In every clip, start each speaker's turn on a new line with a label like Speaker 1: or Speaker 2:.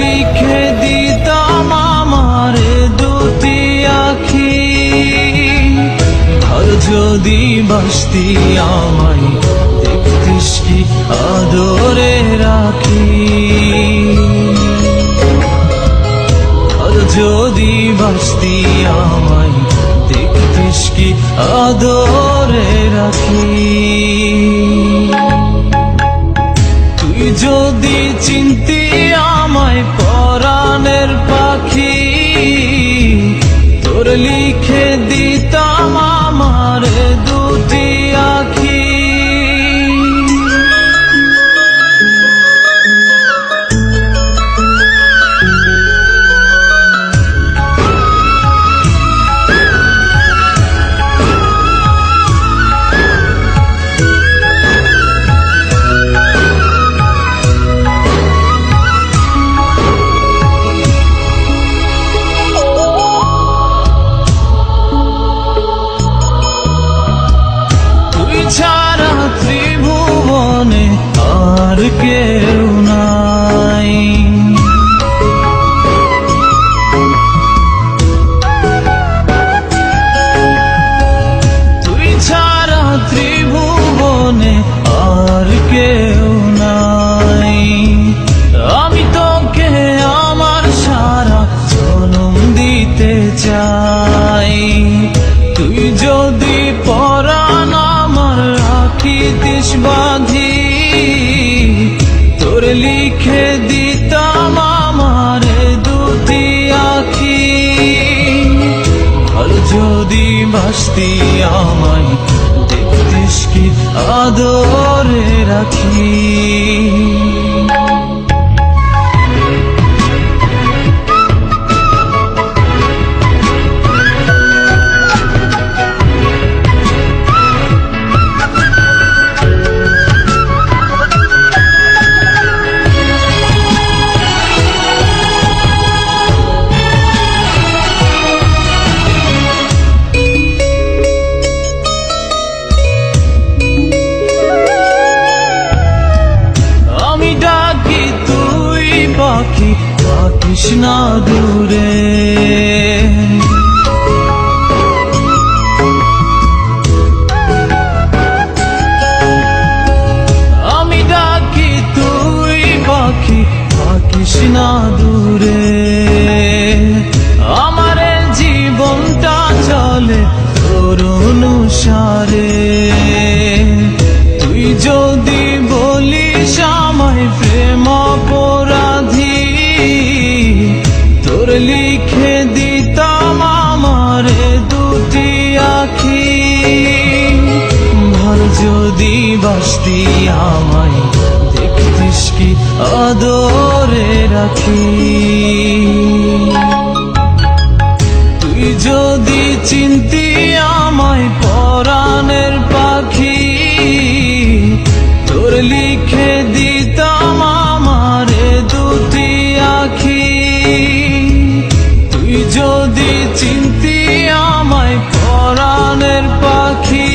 Speaker 1: লিখে দিতাম আমার দুটি আখি। আর যদি বাসতি আমায় দেখতিস কি আদরে রাখি। আর যদি বাসতি আমায় দেখতিস কি আদরে রাখি। তুই যদি চিনতি আমায় পরাণের পাখি, তোর লিখে দিতাম আমার দুটি আখি। ছাড়া ত্রিভুবনে আর কেউ নাই। তুই ছাড়া ত্রিভুবনে আর কেউ নাই। আমি তোকে আমার সারা জনম দিতে চাই। তুই যদি পরাণ রাখিতিস বাঁধি, তোর লিখে দিতাম আমার দুটি আখি। আর যদি বাসতি আমায় দেখতিস কি আদরে রাখি। পাখি থাকিস না দূরে, আমি ডাকি তুই পাখি থাকিস না দূরে। আমার জীবনটা চলে তোর অনুসারে। তুই যদি বলিস আমায় প্রেম অপরাধী, তোর লিখে দিতাম আমার দুটি আখি। ভালো যদি বাসতি আমায় দেখতিস কি আদরে রাখি। তুই যদি চিনতি আমায় পরাণের পাখি, তোর লিখে দিতাম আমার দুটি আখি। তুই যদি চিনতি আমায় পরাণের পাখি,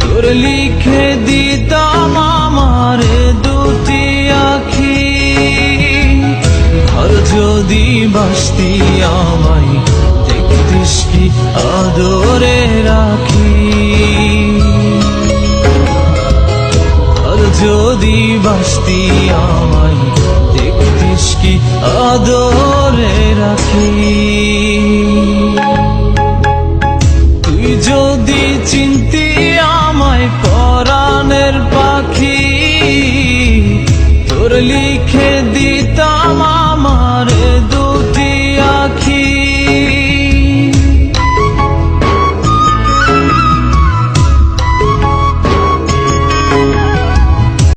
Speaker 1: তোর লিখে দিতাম আমার দুটি আখি। আর যদি বাসতি আমায় দেখতিস কি আদরে রাখি। যদি বাসতি আমায় দেখতিস কি আদরে রাখি। তুই যদি চিনতি আমায় পরাণের পাখি, তোর লিখে দিতাম